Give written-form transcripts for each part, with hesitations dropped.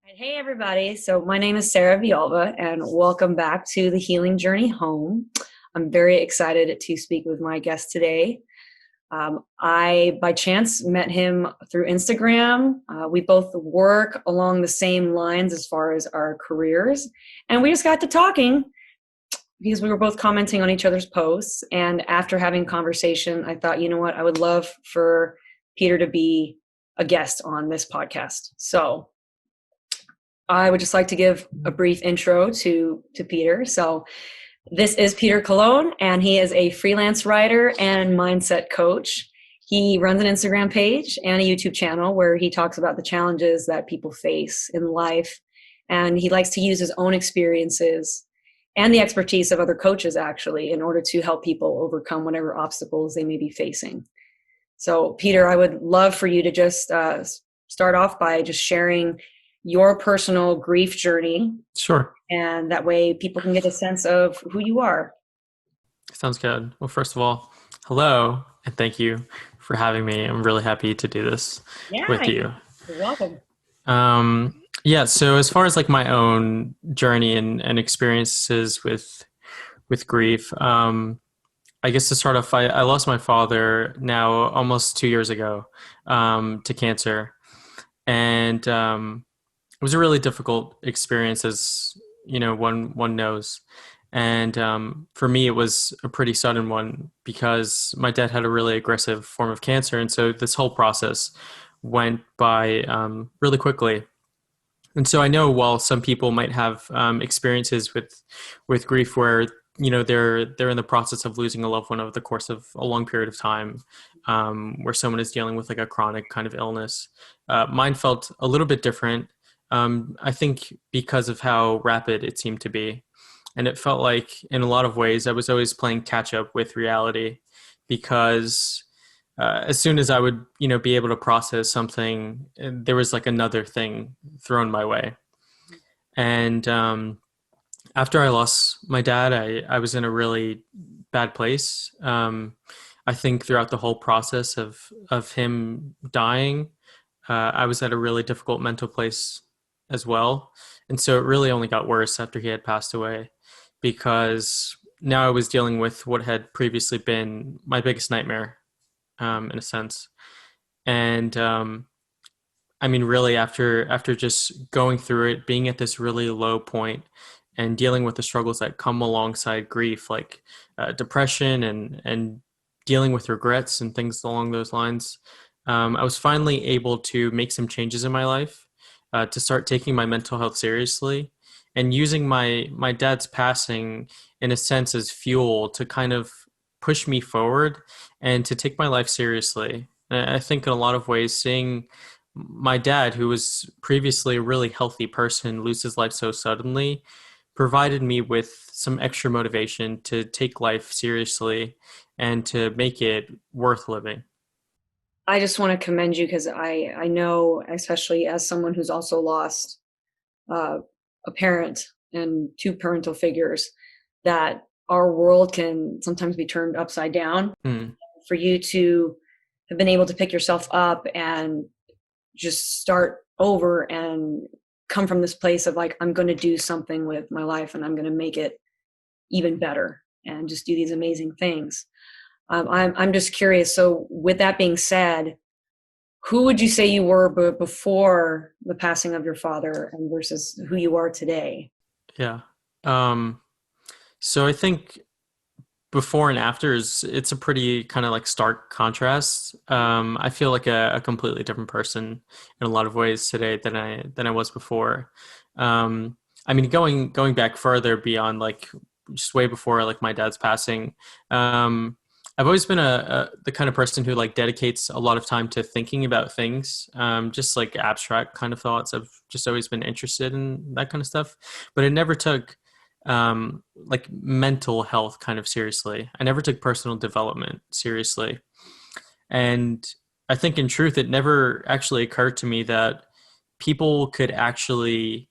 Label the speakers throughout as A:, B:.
A: And hey, everybody. So, my name is Sarah Villalva, and welcome back to the Healing Journey Home. I'm very excited to speak with my guest today. I, by chance, met him through Instagram. We both work along the same lines as far as our careers, and we just got to talking because we were both commenting on each other's posts. And after having conversation, I thought, you know what, I would love for Peter to be a guest on this podcast. So, I would just like to give a brief intro to Peter. So this is Peter Cologne, and he is a freelance writer and mindset coach. He runs an Instagram page and a YouTube channel where he talks about the challenges that people face in life. And he likes to use his own experiences and the expertise of other coaches, actually, in order to help people overcome whatever obstacles they may be facing. So, Peter, I would love for you to just start off by just sharing your personal grief journey.
B: Sure.
A: And that way people can get a sense of who you are.
B: Sounds good. Well, first of all, hello, and thank you for having me. I'm really happy to do this with you.
A: You're welcome.
B: So as far as like my own journey and experiences with grief, I guess to start off, I lost my father now almost 2 years ago to cancer. And it was a really difficult experience, as you know, one knows. And for me, it was a pretty sudden one because my dad had a really aggressive form of cancer. And so this whole process went by really quickly. And so I know while some people might have experiences with grief where, you know, they're in the process of losing a loved one over the course of a long period of time, where someone is dealing with like a chronic kind of illness. Mine felt a little bit different. I think because of how rapid it seemed to be. And it felt like in a lot of ways I was always playing catch up with reality because as soon as I would, you know, be able to process something, there was like another thing thrown my way. And after I lost my dad, I was in a really bad place. I think throughout the whole process of him dying, I was at a really difficult mental place as well. And so it really only got worse after he had passed away because now I was dealing with what had previously been my biggest nightmare, in a sense. And I mean, really after just going through it, being at this really low point and dealing with the struggles that come alongside grief, like depression and dealing with regrets and things along those lines, I was finally able to make some changes in my life, to start taking my mental health seriously and using my dad's passing in a sense as fuel to kind of push me forward and to take my life seriously. And I think in a lot of ways, seeing my dad, who was previously a really healthy person, lose his life so suddenly provided me with some extra motivation to take life seriously and to make it worth living.
A: I just want to commend you because I know, especially as someone who's also lost a parent and two parental figures, that our world can sometimes be turned upside down.
B: Hmm.
A: For you to have been able to pick yourself up and just start over and come from this place of like, I'm going to do something with my life and I'm going to make it even better and just do these amazing things. I'm just curious. So with that being said, who would you say you were before the passing of your father and versus who you are today?
B: Yeah. So I think before and after it's a pretty kind of like stark contrast. I feel like a completely different person in a lot of ways today than I was before. I mean, going back further beyond like just way before like my dad's passing. I've always been the kind of person who like dedicates a lot of time to thinking about things, just like abstract kind of thoughts. I've just always been interested in that kind of stuff, but it never took like mental health kind of seriously. I never took personal development seriously. And I think in truth, it never actually occurred to me that people could actually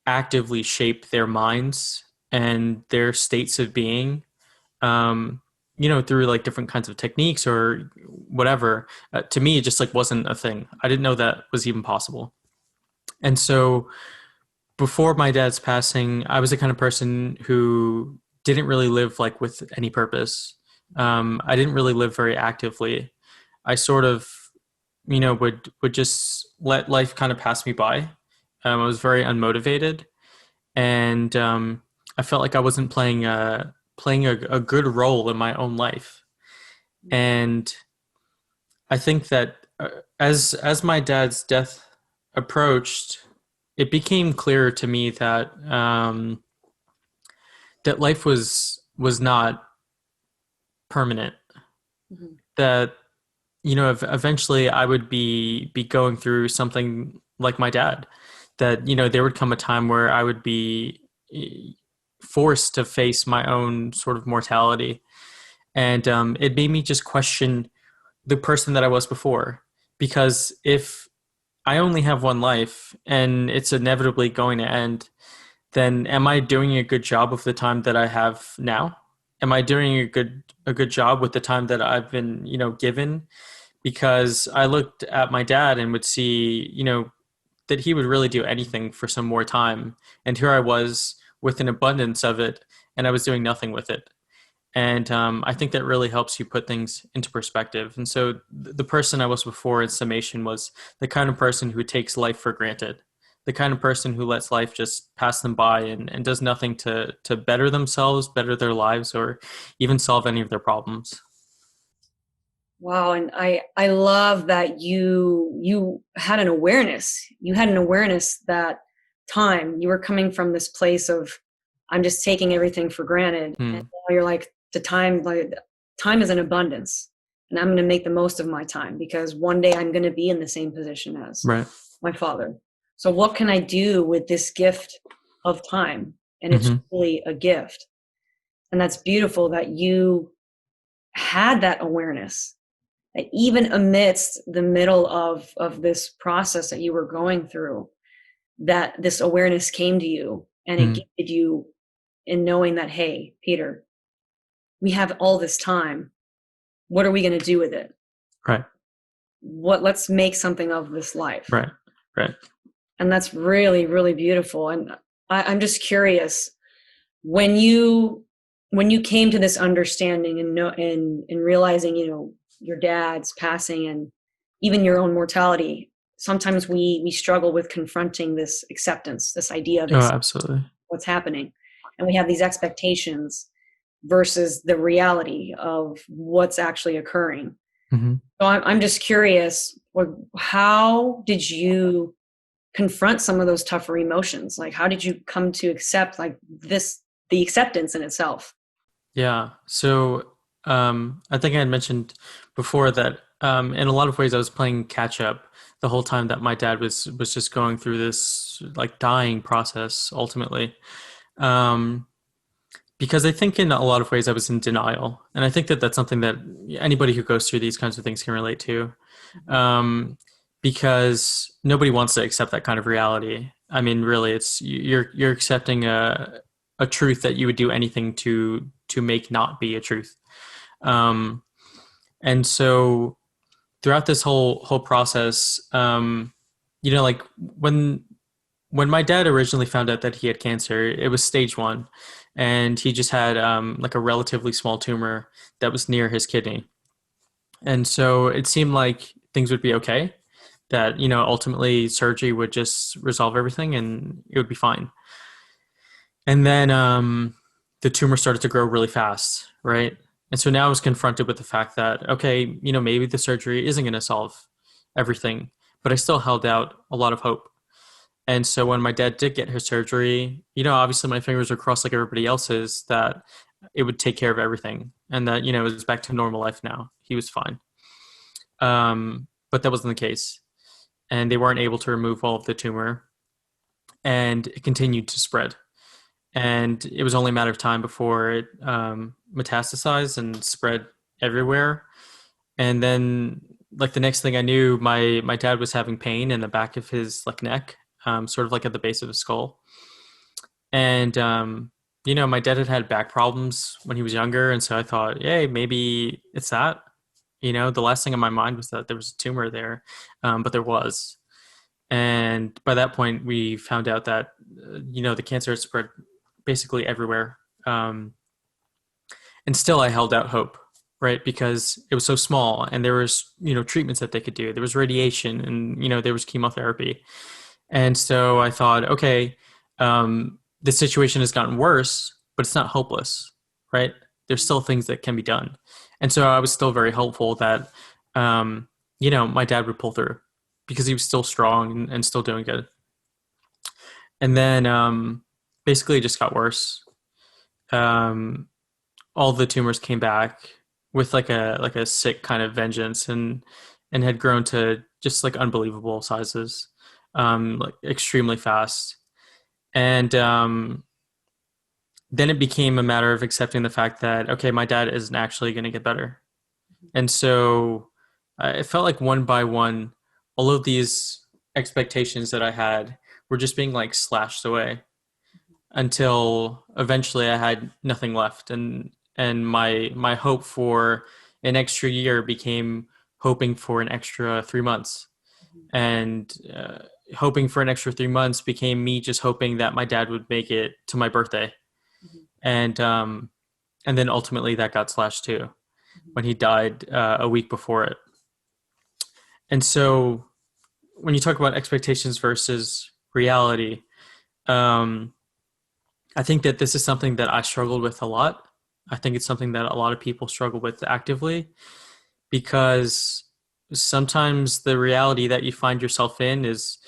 B: actively shape their minds and their states of being, you know, through like different kinds of techniques or whatever. To me, it just like wasn't a thing. I didn't know that was even possible. And so before my dad's passing, I was the kind of person who didn't really live like with any purpose. I didn't really live very actively. I sort of, would just let life kind of pass me by. I was very unmotivated, and I felt like I wasn't playing a good role in my own life. And I think that as my dad's death approached, it became clearer to me that life was not permanent.
A: Mhm.
B: That eventually I would be going through something like my dad. That there would come a time where I would be forced to face my own sort of mortality, and it made me just question the person that I was before. Because if I only have one life and it's inevitably going to end, then am I doing a good job of the time that I have now? Am I doing a good job with the time that I've been, given? Because I looked at my dad and would see, that he would really do anything for some more time. And here I was with an abundance of it, and I was doing nothing with it. And I think that really helps you put things into perspective. And so the person I was before in summation was the kind of person who takes life for granted, the kind of person who lets life just pass them by and does nothing to better themselves, better their lives, or even solve any of their problems.
A: Wow, and I love that you had an awareness. You had an awareness that time you were coming from this place of I'm just taking everything for granted, and
B: Hmm.
A: now you're like time is an abundance, and I'm going to make the most of my time because one day I'm going to be in the same position as
B: Right.
A: my father. So what can I do with this gift of time? And it's
B: Hmm.
A: really a gift, and that's beautiful that you had that awareness that even amidst the middle of this process that you were going through, that this awareness came to you and it
B: Hmm.
A: gifted you in knowing that, hey, Peter, we have all this time. What are we going to do with it?
B: Right.
A: Let's make something of this life.
B: Right. Right.
A: And that's really, really beautiful. And I'm just curious, when you when you came to this understanding and know and realizing your dad's passing and even your own mortality, sometimes we struggle with confronting this acceptance, this idea of
B: Oh, absolutely.
A: what's happening, and we have these expectations versus the reality of what's actually occurring.
B: Hmm.
A: So I'm just curious, how did you confront some of those tougher emotions? Like, how did you come to accept like this, the acceptance in itself?
B: Yeah. So I think I had mentioned before that in a lot of ways I was playing catch up the whole time that my dad was just going through this like dying process ultimately. Um, because I think in a lot of ways I was in denial, and I think that that's something that anybody who goes through these kinds of things can relate to. Um, because nobody wants to accept that kind of reality. I mean, really, it's you're accepting a truth that you would do anything to make not be a truth. Um, and so throughout this whole process, like when my dad originally found out that he had cancer, it was stage one, and he just had like a relatively small tumor that was near his kidney, and so it seemed like things would be okay. That ultimately surgery would just resolve everything and it would be fine. And then the tumor started to grow really fast, right? And so now I was confronted with the fact that, okay, maybe the surgery isn't going to solve everything, but I still held out a lot of hope. And so when my dad did get his surgery, obviously my fingers were crossed like everybody else's that it would take care of everything and that, it was back to normal life now. He was fine. But that wasn't the case. And they weren't able to remove all of the tumor and it continued to spread. And it was only a matter of time before it metastasized and spread everywhere. And then, like the next thing I knew, my dad was having pain in the back of his like neck, sort of like at the base of his skull. And my dad had had back problems when he was younger, and so I thought, hey, maybe it's that. The last thing on my mind was that there was a tumor there, but there was. And by that point, we found out that, the cancer had spread basically everywhere. Um, and still I held out hope, right? Because it was so small and there was, treatments that they could do. There was radiation and, there was chemotherapy. And so I thought, okay, the situation has gotten worse, but it's not hopeless, right? There's still things that can be done. And so I was still very hopeful that, my dad would pull through because he was still strong and still doing good. And then basically it just got worse. Um, all the tumors came back with like a sick kind of vengeance and had grown to just like unbelievable sizes, like extremely fast. And then it became a matter of accepting the fact that, okay, my dad isn't actually going to get better. And so it felt like one by one, all of these expectations that I had were just being like slashed away until eventually I had nothing left, and my hope for an extra year became hoping for an extra 3 months, and hoping for an extra 3 months became me just hoping that my dad would make it to my birthday, and then ultimately that got slashed too when he died a week before it. And so when you talk about expectations versus reality, um, I think that this is something that I struggled with a lot. I think it's something that a lot of people struggle with actively because sometimes the reality that you find yourself in is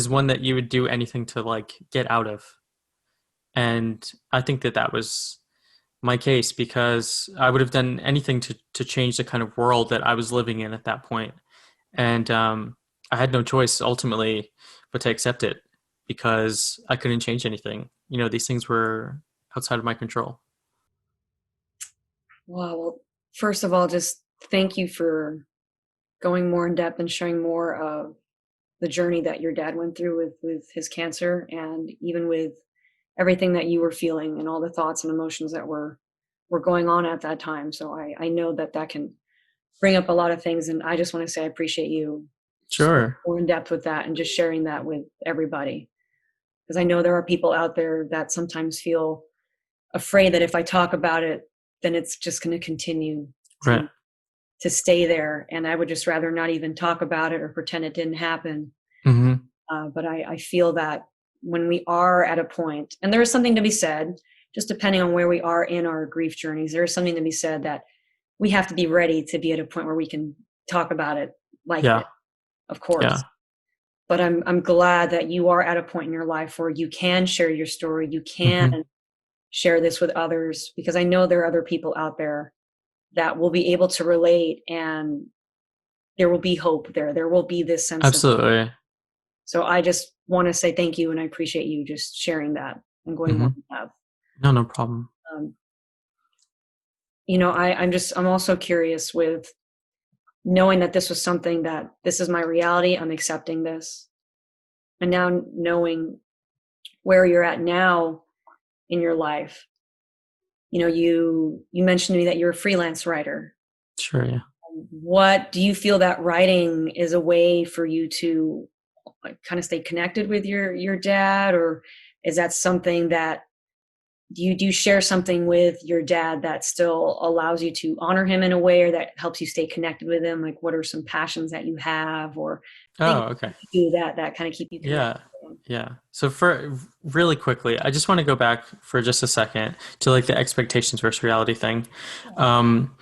B: one that you would do anything to like get out of. And I think that that was my case because I would have done anything to change the kind of world that I was living in at that point. And I had no choice ultimately but to accept it because I couldn't change anything. These things were outside of my control.
A: Wow. Well, first of all, just thank you for going more in depth and sharing more of the journey that your dad went through with his cancer, and even with everything that you were feeling and all the thoughts and emotions that were going on at that time. So I know that that can bring up a lot of things, and I just want to say I appreciate you just going
B: Sure.
A: more in depth with that and just sharing that with everybody, because I know there are people out there that sometimes feel afraid that if I talk about it, then it's just going to continue
B: Right.
A: to to stay there, and I would just rather not even talk about it or pretend it didn't happen.
B: Hmm.
A: But I feel that when we are at a point, and there is something to be said, just depending on where we are in our grief journeys, there is something to be said that we have to be ready to be at a point where we can talk about it like this,
B: Yeah.
A: of course.
B: Yeah.
A: But I'm glad that you are at a point in your life where you can share your story, you can
B: Hmm.
A: share this with others, because I know there are other people out there that will be able to relate, and there will be hope there. There will be this sense of,
B: Absolutely.
A: so I just want to say thank you, and I appreciate you just sharing that and going more
B: Hmm.
A: in depth.
B: No, no problem.
A: Um, I'm also curious with knowing that this was something that this is my reality. I'm accepting this. And now knowing where you're at now in your life, you mentioned to me that you're a freelance writer.
B: Sure. Yeah.
A: What do you feel that writing is a way for you to like kind of stay connected with your dad, or is that something that do you share something with your dad that still allows you to honor him in a way, or that helps you stay connected with him? Like, what are some passions that you have, or things
B: Oh, okay.
A: you do that kind of keep you connected
B: Yeah.
A: with him?
B: Yeah. So for really quickly, I just want to go back for just a second to like the expectations versus reality thing. Um,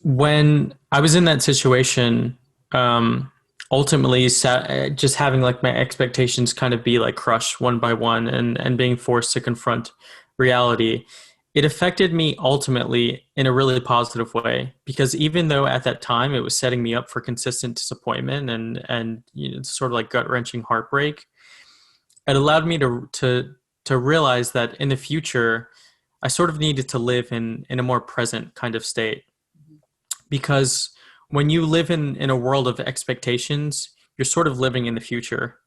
B: when I was in that situation, um, ultimately just having like my expectations kind of be like crushed one by one and being forced to confront reality, it affected me ultimately in a really positive way because even though at that time it was setting me up for consistent disappointment and sort of like gut wrenching heartbreak, it allowed me to realize that in the future I sort of needed to live in a more present kind of state because when you live in a world of expectations, you're sort of living in the future.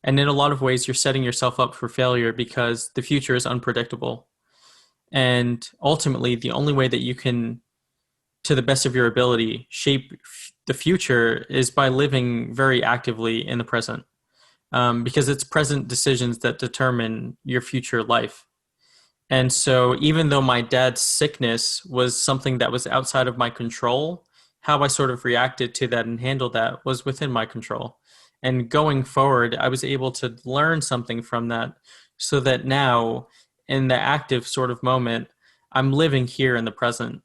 B: And in a lot of ways, you're setting yourself up for failure because the future is unpredictable. And ultimately, the only way that you can, to the best of your ability, shape the future is by living very actively in the present, because it's present decisions that determine your future life. And so, even though my dad's sickness was something that was outside of my control, how I sort of reacted to that and handled that was within my control. And going forward, I was able to learn something from that so that now, in the active sort of moment, I'm living here in the present.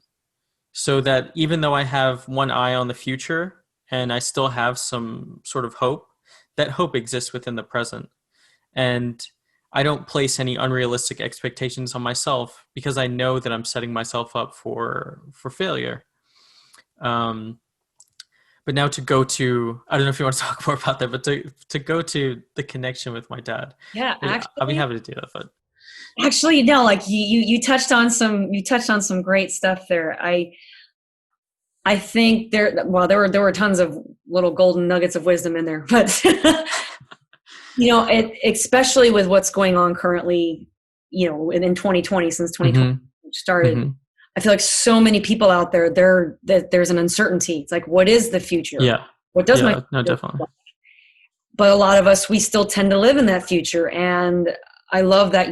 B: So that even though I have one eye on the future and I still have some sort of hope, that hope exists within the present. And I don't place any unrealistic expectations on myself because I know that I'm setting myself up for failure. Um, but now to go to, I don't know if you want to talk more about that, but to go to the connection with my dad,
A: Yeah,
B: I'll be
A: actually,
B: happy to do that. But
A: no, like you touched on some great stuff there. I think there were tons of little golden nuggets of wisdom in there, but especially with what's going on currently, in 2020, since 2020
B: mm-hmm,
A: started,
B: mm-hmm,
A: I feel like so many people out there, there's an uncertainty. It's like, what is the future?
B: yeah,
A: What does my
B: yeah, no,
A: future look
B: definitely,
A: like? But a lot of us, we still tend to live in that future. And I love that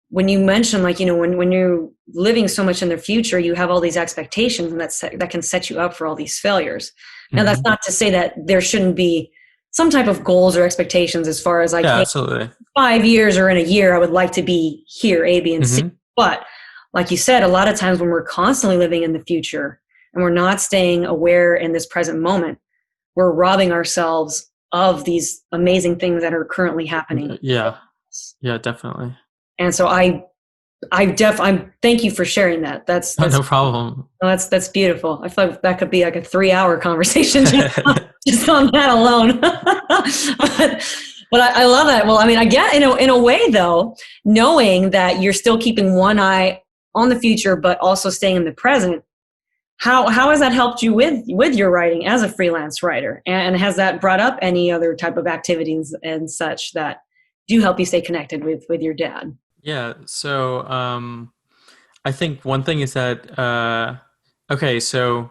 A: when you mention, like, when you're living so much in the future, you have all these expectations, and that can set you up for all these failures. Now, that's
B: mm-hmm,
A: not to say that there shouldn't be some type of goals or expectations, as far as like,
B: yeah,
A: hey,
B: absolutely,
A: 5 years or in a year, I would like to be here, A, B, and C.
B: mm-hmm,
A: But like you said, a lot of times when we're constantly living in the future and we're not staying aware in this present moment, we're robbing ourselves of these amazing things that are currently happening.
B: yeah, yeah, definitely.
A: And so I'm thank you for sharing that. That's
B: Oh,
A: that's
B: no problem.
A: that's beautiful. I feel like that could be like a 3-hour conversation just on that alone. but I love that. Well, I mean, I get in a way though, knowing that you're still keeping one eye on the future, but also staying in the present. How has that helped you with your writing as a freelance writer? And has that brought up any other type of activities and such that do help you stay connected with your dad?
B: Yeah, so I think one thing is that okay, so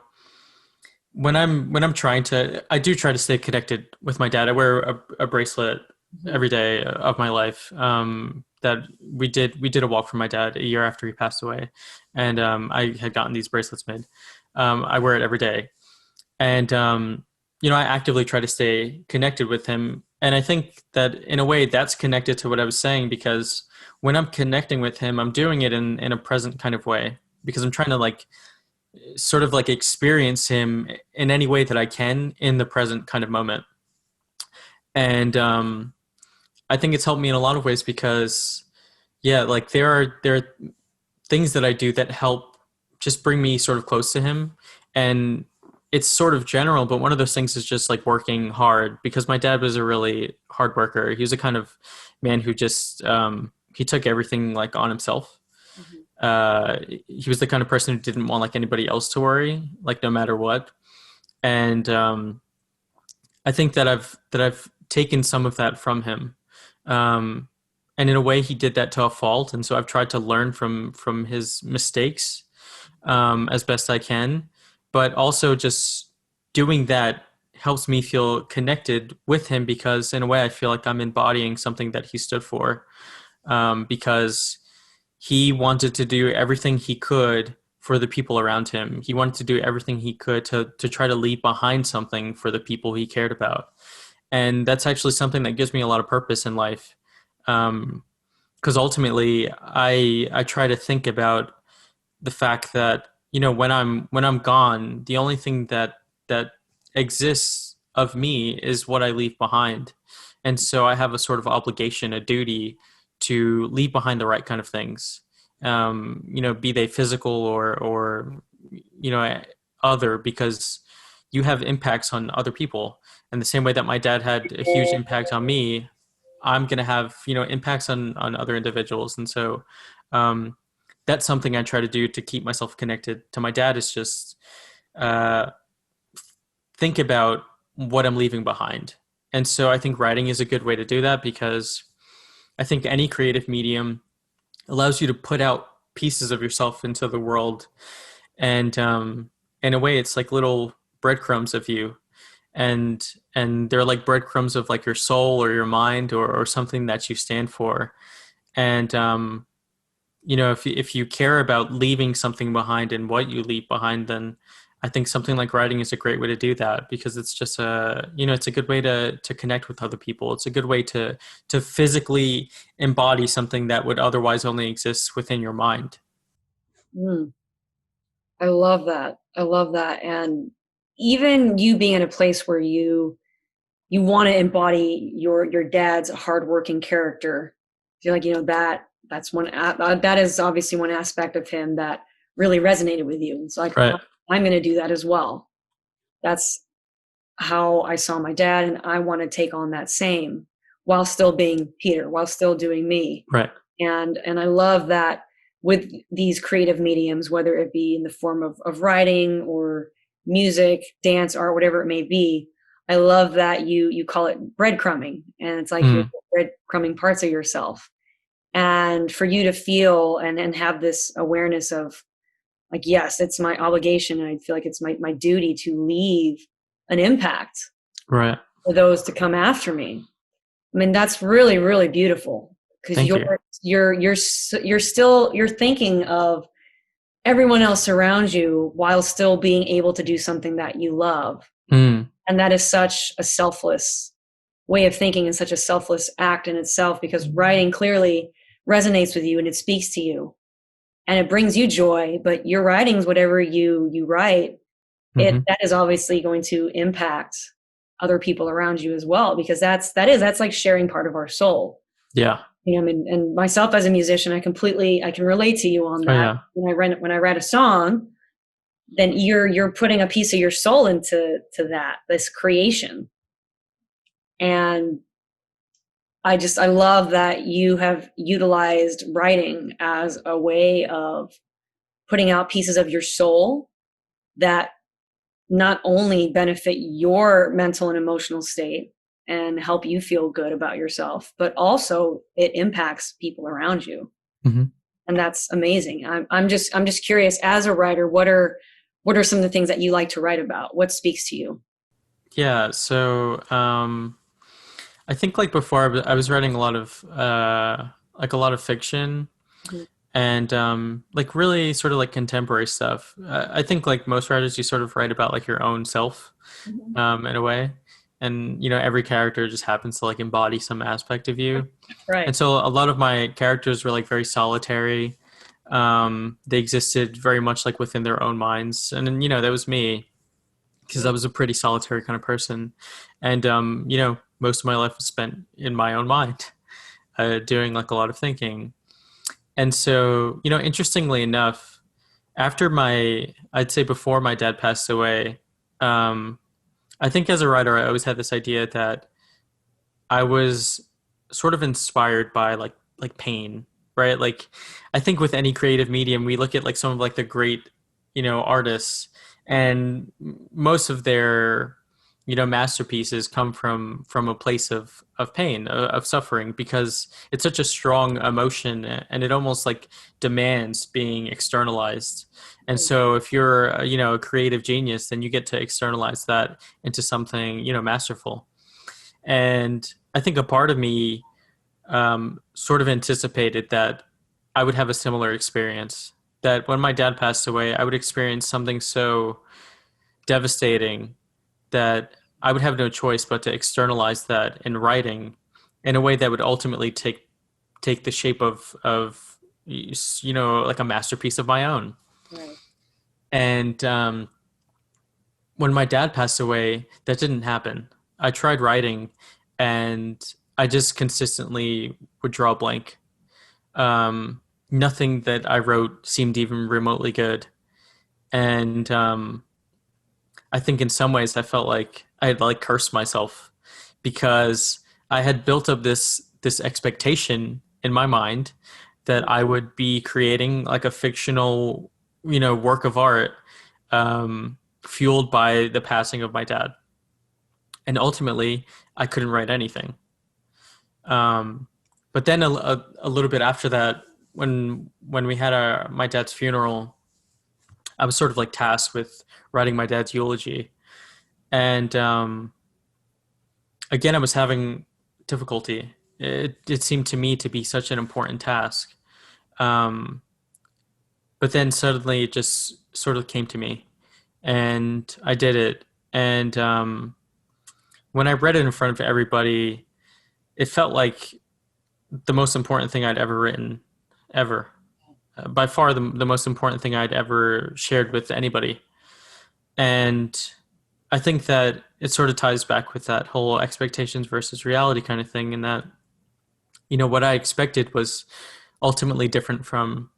B: when I'm trying to, I do try to stay connected with my dad. I wear a bracelet every day of my life. That we did a walk for my dad a year after he passed away, and I had gotten these bracelets made. I wear it every day, and I actively try to stay connected with him. And I think that in a way that's connected to what I was saying, because when I'm connecting with him, I'm doing it in a present kind of way, because I'm trying to like sort of like experience him in any way that I can in the present kind of moment. And I think it's helped me in a lot of ways because, yeah, like there are things that I do that help just bring me sort of close to him. And it's sort of general, but one of those things is just like working hard, because my dad was a really hard worker. He was a kind of man who just he took everything like on himself.
A: Mhm.
B: He was the kind of person who didn't want like anybody else to worry, like no matter what. And I think that I've taken some of that from him. Um, and in a way, he did that to a fault, and so I've tried to learn from his mistakes as best I can. But also, just doing that helps me feel connected with him, because in a way, I feel like I'm embodying something that he stood for. Because he wanted to do everything he could for the people around him. He wanted to do everything he could to try to leave behind something for the people he cared about. And that's actually something that gives me a lot of purpose in life. Because ultimately, I try to think about the fact that, when I'm gone, the only thing that exists of me is what I leave behind. And so I have a sort of obligation, a duty to leave behind the right kind of things. Be they physical or you know other, because you have impacts on other people. And the same way that my dad had a huge impact on me, I'm going to have, impacts on other individuals. And so um, that's something I try to do to keep myself connected to my dad, is just uh, think about what I'm leaving behind. And so I think writing is a good way to do that, because I think any creative medium allows you to put out pieces of yourself into the world. And in a way, it's like little breadcrumbs of you, and they're like breadcrumbs of like your soul or your mind, or something that you stand for. And if you care about leaving something behind and what you leave behind, then I think something like writing is a great way to do that, because it's just it's a good way to connect with other people. It's a good way to physically embody something that would otherwise only exist within your mind.
A: Mm, I love that. I love that. And even you being in a place where you want to embody your dad's hardworking character. I feel like that's that is obviously one aspect of him that really resonated with you. It's like
B: Right.
A: I'm going to do that as well. That's how I saw my dad, and I want to take on that same while still being Peter, while still doing me.
B: Right.
A: And I love that with these creative mediums, whether it be in the form of writing or music, dance, art, whatever it may be. I love that you call it breadcrumbing, and it's like you're
B: Mm.
A: breadcrumbing parts of yourself. And for you to feel and have this awareness of like, yes, it's my obligation, and I feel like it's my duty to leave an impact
B: Right.
A: for those to come after me. I mean, that's really, really beautiful, because
B: Thank you.
A: you're thinking of everyone else around you while still being able to do something that you love.
B: Mm.
A: And that is such a selfless way of thinking, and such a selfless act in itself, because writing clearly resonates with you and it speaks to you and it brings you joy. But your writings, whatever you write,
B: Hmm.
A: that is obviously going to impact other people around you as well, because that's like sharing part of our soul.
B: Yeah.
A: I mean, and myself as a musician, I can relate to you on
B: Oh
A: that.
B: yeah.
A: When I write a song, then you're putting a piece of your soul into this creation. And I love that you have utilized writing as a way of putting out pieces of your soul that not only benefit your mental and emotional state and help you feel good about yourself, but also it impacts people around you.
B: Hmm.
A: And that's amazing. I'm just curious, as a writer, what are some of the things that you like to write about? What speaks to you?
B: Yeah. So I think like before I was writing a lot of fiction,
A: Mhm.
B: and like really sort of like contemporary stuff. I think like most writers, you sort of write about like your own self,
A: Mhm.
B: in a way, and every character just happens to like embody some aspect of you. And
A: Right.
B: so a lot of my characters were like very solitary. They existed very much like within their own minds, and then, that was me, because I was a pretty solitary kind of person, and most of my life was spent in my own mind, doing like a lot of thinking. And so, interestingly enough, I'd say before my dad passed away, um, I think as a writer, I always had this idea that I was sort of inspired by like pain, right? Like I think with any creative medium, we look at like some of like the great, artists, and most of their, masterpieces come from a place of pain, of suffering, because it's such a strong emotion, and it almost like demands being externalized. And so if you're, a creative genius, then you get to externalize that into something, masterful. And I think a part of me sort of anticipated that I would have a similar experience. That when my dad passed away, I would experience something so devastating that I would have no choice but to externalize that in writing in a way that would ultimately take the shape of like a masterpiece of my own.
A: Right.
B: And when my dad passed away, that didn't happen. I tried writing, and I just consistently would draw a blank. Nothing that I wrote seemed even remotely good. And I think in some ways I felt like I had like cursed myself, because I had built up this expectation in my mind that I would be creating like a fictional, work of art, fueled by the passing of my dad. And ultimately, I couldn't write anything. Um, but then a little bit after that, when we had my dad's funeral, I was sort of like tasked with writing my dad's eulogy. And again, I was having difficulty. It seemed to me to be such an important task. Um, but then suddenly it just sort of came to me, and I did it. And when I read it in front of everybody, it felt like the most important thing I'd ever written, ever. By far the most important thing I'd ever shared with anybody. And I think that it sort of ties back with that whole expectations versus reality kind of thing, in that, what I expected was ultimately different from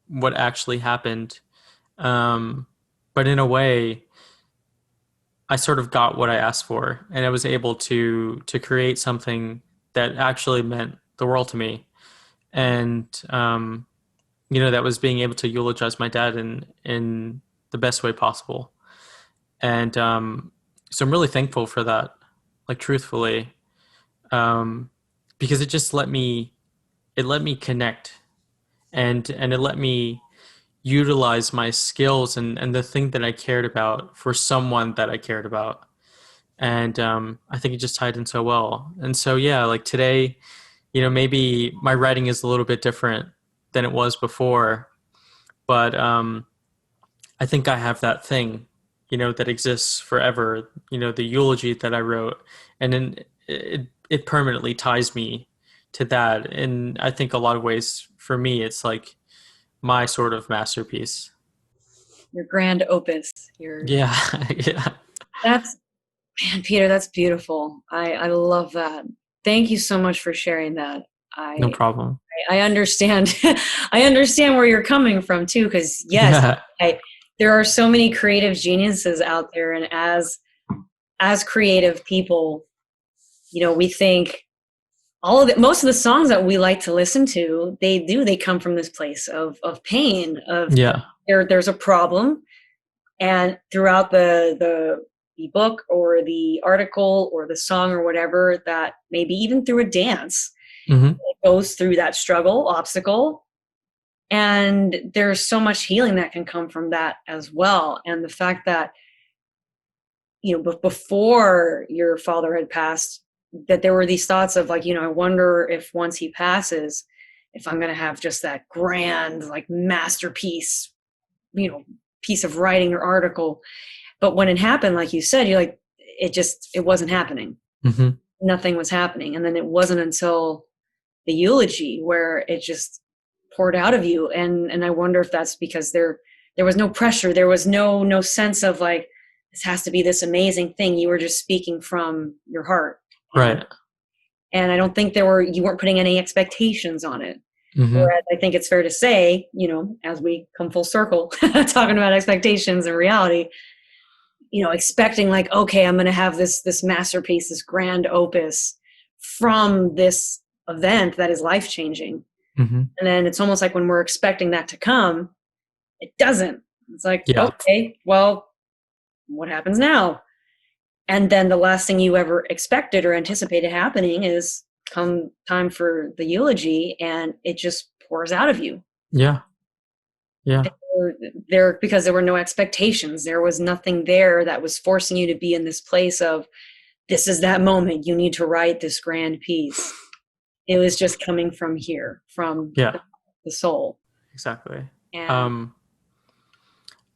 B: what actually happened. Um, but in a way, I sort of got what I asked for, and I was able to create something that actually meant the world to me. And that was being able to eulogize my dad in the best way possible. And so I'm really thankful for that, like truthfully, um, because it let me connect, and it let me utilize my skills and the thing that I cared about for someone that I cared about. And I think it just tied in so well. And so yeah, like today, maybe my writing is a little bit different than it was before, but I think I have that thing, that exists forever, the eulogy that I wrote, and then it permanently ties me to that. And I think a lot of ways for me, it's like my sort of masterpiece.
A: Your grand opus. Your
B: Yeah, yeah,
A: That's, man, Peter, that's beautiful. I love that. Thank you so much for sharing that.
B: no
A: I
B: problem.
A: I understand. I understand where you're coming from too, because yes,
B: Yeah,
A: I there are so many creative geniuses out there, and as creative people, we think all of most of the songs that we like to listen to, they come from this place of pain, of
B: yeah,
A: there's a problem, and throughout the book or the article or the song or whatever, that maybe even through a dance,
B: hmm,
A: it goes through that struggle, obstacle, and there's so much healing that can come from that as well. And the fact that, before your father had passed, that there were these thoughts of like, I wonder if once he passes, if I'm going to have just that grand like masterpiece, you know piece of writing or article. But when it happened, like you said, you're like, it wasn't happening.
B: hmm,
A: Nothing was happening. And then it wasn't until the eulogy where it just poured out of you. And I wonder if that's because there was no pressure. There was no sense of like, this has to be this amazing thing. You were just speaking from your heart. And
B: right,
A: and I don't think you weren't putting any expectations on it.
B: hmm,
A: Whereas I think it's fair to say, as we come full circle, talking about expectations and reality, expecting like, okay, I'm going to have this masterpiece, this grand opus from this event that is life changing.
B: hmm,
A: And then it's almost like when we're expecting that to come, it doesn't. It's like,
B: yeah,
A: okay, well, what happens now? And then the last thing you ever expected or anticipated happening is come time for the eulogy, and it just pours out of you.
B: yeah, yeah,
A: There because there were no expectations. There was nothing there that was forcing you to be in this place of, this is that moment. You need to write this grand piece. It was just coming from here, from
B: yeah,
A: the soul.
B: exactly.
A: And
B: Um,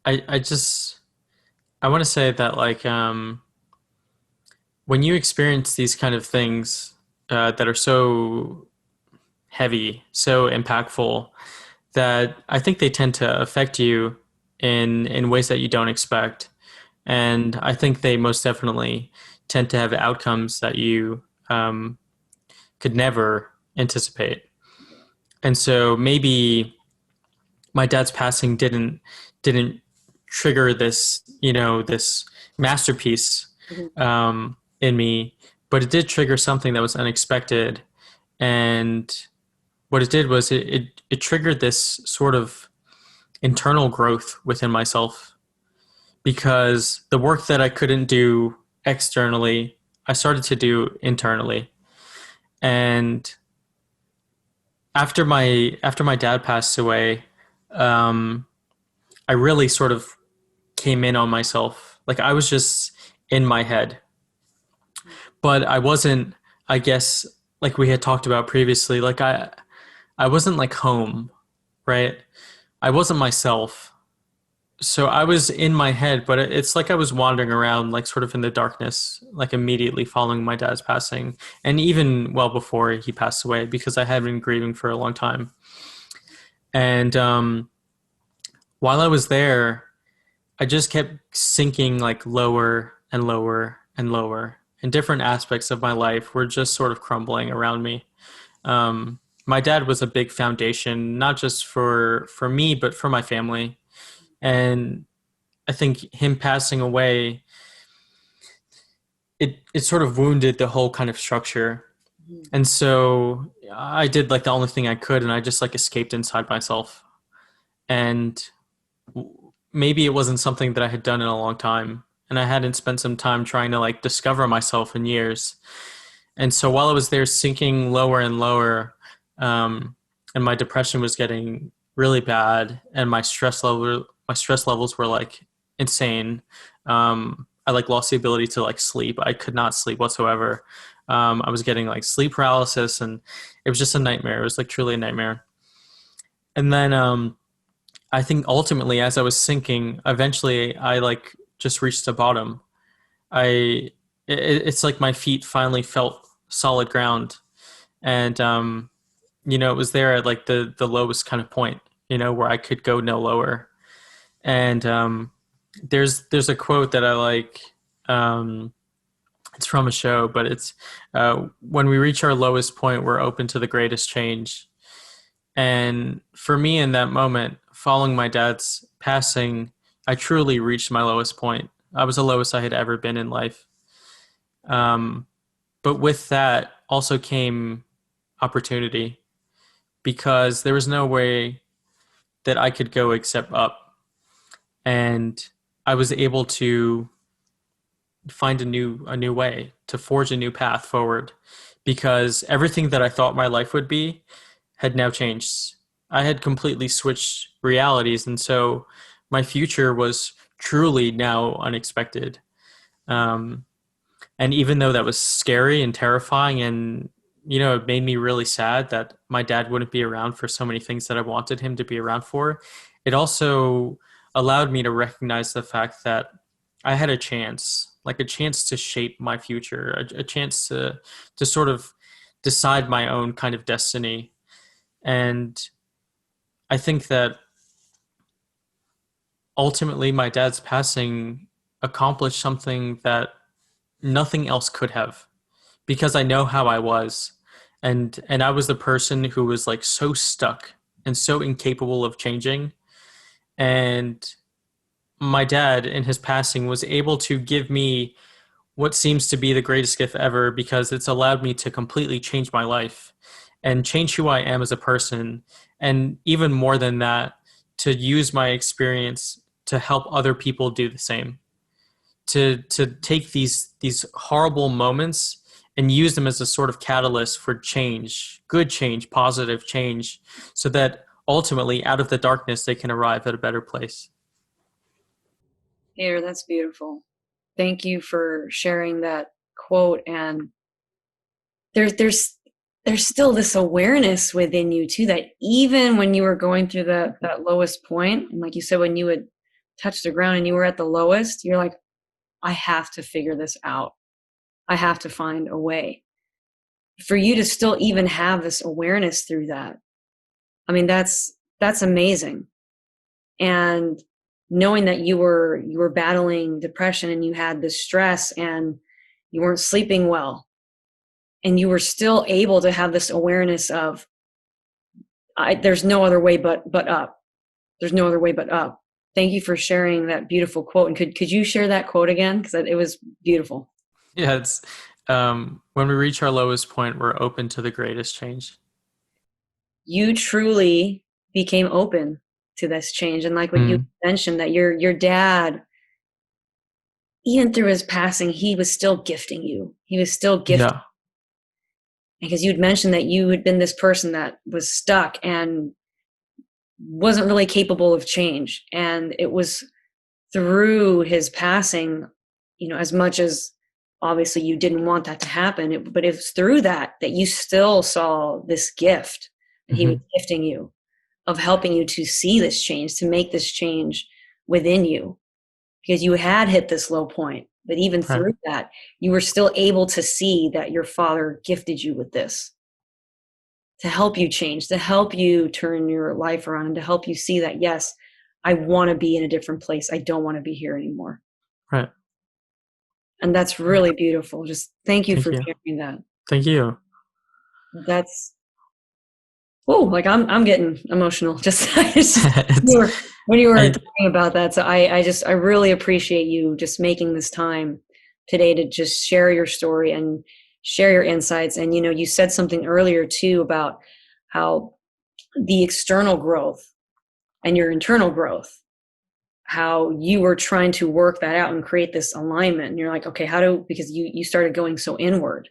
B: I want to say that, like, when you experience these kind of things that are so heavy, so impactful, that I think they tend to affect you in ways that you don't expect. And I think they most definitely tend to have outcomes that you could never anticipate. And so maybe my dad's passing didn't trigger this masterpiece
A: mhm,
B: in me, but it did trigger something that was unexpected. And what it did was it triggered this sort of internal growth within myself, because the work that I couldn't do externally, I started to do internally. And after my dad passed away, um, I really sort of came in on myself. Like I was just in my head. But I wasn't, I guess, like we had talked about previously, like I wasn't like home, right? I wasn't myself. So I was in my head, but it's like I was wandering around, like sort of in the darkness, like immediately following my dad's passing, and even well before he passed away, because I had been grieving for a long time. And while I was there, I just kept sinking like lower and lower and lower, and different aspects of my life were just sort of crumbling around me. My dad was a big foundation, not just for me, but for my family. And I think him passing away, it sort of wounded the whole kind of structure.
A: Mhm.
B: And so I did like the only thing I could, and I just like escaped inside myself. And maybe it wasn't something that I had done in a long time, and I hadn't spent some time trying to like discover myself in years. And so while I was there sinking lower and lower, and my depression was getting really bad, and my stress levels were like insane. I like lost the ability to like sleep. I could not sleep whatsoever. I was getting like sleep paralysis, and it was just a nightmare. It was like truly a nightmare. And then I think ultimately, as I was sinking, eventually I like just reached the bottom. I it's like my feet finally felt solid ground, and it was there at like the lowest kind of point, where I could go no lower. And there's a quote that I like. Um, it's from a show, but it's when we reach our lowest point, we're open to the greatest change. And for me, in that moment, following my dad's passing, I truly reached my lowest point. I was the lowest I had ever been in life. Um, but with that also came opportunity, because there was no way that I could go except up. And I was able to find a new way to forge a new path forward, because everything that I thought my life would be had now changed. I had completely switched realities, and so my future was truly now unexpected. Um, and even though that was scary and terrifying, and it made me really sad that my dad wouldn't be around for so many things that I wanted him to be around for, it also allowed me to recognize the fact that I had a chance, like a chance to shape my future, a chance to sort of decide my own kind of destiny. And I think that ultimately my dad's passing accomplished something that nothing else could have, because I know how I was, and I was the person who was like so stuck and so incapable of changing. And my dad in his passing was able to give me what seems to be the greatest gift ever, because it's allowed me to completely change my life and change who I am as a person. And even more than that, to use my experience to help other people do the same. To take these horrible moments and use them as a sort of catalyst for change, good change, positive change, so that ultimately out of the darkness they can arrive at a better place.
A: Peter, that's beautiful. Thank you for sharing that quote. And there's still this awareness within you too, that even when you were going through that lowest point, and like you said, when you would touch the ground and you were at the lowest, you're like, I have to figure this out. I have to find a way. For you to still even have this awareness through that, I mean, that's amazing. And knowing that you were battling depression and you had this stress and you weren't sleeping well, and you were still able to have this awareness of, there's no other way but up. There's no other way but up. Thank you for sharing that beautiful quote. And could you share that quote again, because it was beautiful.
B: Yeah, it's when we reach our lowest point, we're open to the greatest change.
A: You truly became open to this change, and like what you
B: Mm,
A: mentioned, that your dad, even through his passing, he was still gifting you. He was still gifting,
B: yeah.
A: because you'd mentioned that you had been this person that was stuck and wasn't really capable of change, and it was through his passing as much as obviously you didn't want that to happen, but it was through that you still saw this gift that he was
B: Hmm.
A: gifting you, of helping you to see this change, to make this change within you, because you had hit this low point. But even
B: Right.
A: through that, you were still able to see that your father gifted you with this to help you change, to help you turn your life around, and to help you see that, yes, I want to be in a different place. I don't want to be here anymore.
B: Right.
A: And that's really beautiful. Just thank you
B: Thank
A: for
B: you.
A: sharing that.
B: Thank you.
A: That's, oh, like I'm getting emotional just, it's just
B: It's,
A: when you were
B: I,
A: talking about that. So I really appreciate you just making this time today to just share your story and share your insights. And, you said something earlier too about how the external growth and your internal growth, how you were trying to work that out and create this alignment. And you're like, okay, because you started going so inward.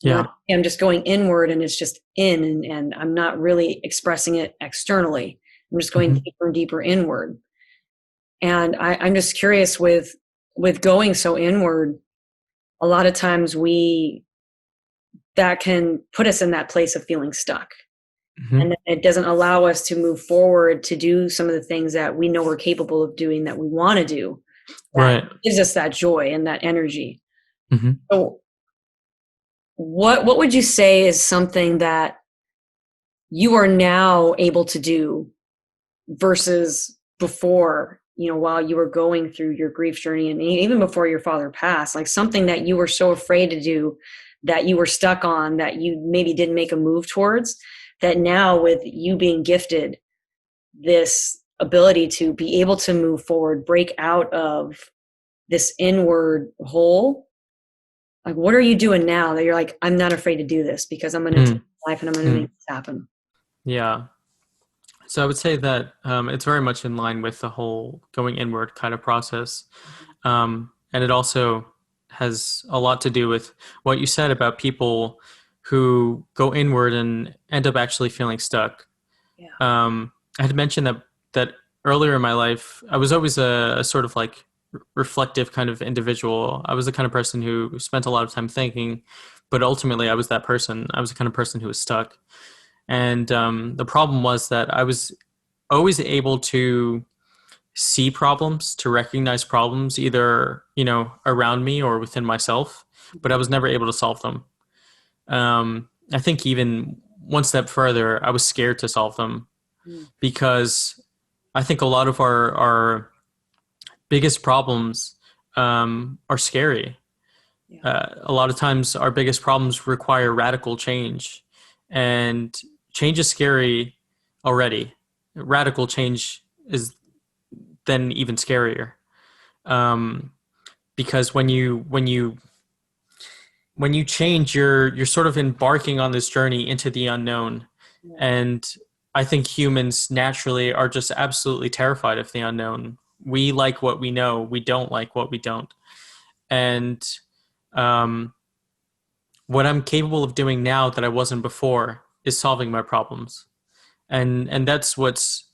A: You're like,
B: yeah.
A: okay, I'm just going inward and it's just in, and I'm not really expressing it externally. I'm just going
B: Hmm.
A: deeper and deeper inward. And I'm just curious with going so inward, a lot of times that can put us in that place of feeling stuck.
B: Hmm.
A: And it doesn't allow us to move forward to do some of the things that we know we're capable of doing, that we want to do, that
B: Right.
A: gives us that joy and that energy.
B: Hmm.
A: So what would you say is something that you are now able to do versus before, while you were going through your grief journey, and even before your father passed, like something that you were so afraid to do, that you were stuck on, that you maybe didn't make a move towards, that now with you being gifted this ability to be able to move forward, break out of this inward hole, like what are you doing now that you're like, I'm not afraid to do this because I'm going to take
B: Mm.
A: life and I'm going to
B: Mm.
A: make this happen?
B: Yeah. So I would say that it's very much in line with the whole going inward kind of process. And it also has a lot to do with what you said about people who go inward and end up actually feeling stuck.
A: Yeah.
B: I had mentioned that earlier in my life, I was always a sort of like reflective kind of individual. I was the kind of person who spent a lot of time thinking, but ultimately I was that person. I was the kind of person who was stuck. And the problem was that I was always able to see problems, to recognize problems, either around me or within myself, but I was never able to solve them. I think even one step further, I was scared to solve them
A: Mm.
B: because I think a lot of our biggest problems are scary.
A: Yeah.
B: A lot of times, our biggest problems require radical change, and change is scary already. Radical change is then even scarier, um, because when you change, you're sort of embarking on this journey into the unknown,
A: Yeah.
B: and I think humans naturally are just absolutely terrified of the unknown. We like what we know. We don't like what we don't. And um, what I'm capable of doing now that I wasn't before is solving my problems. And that's what's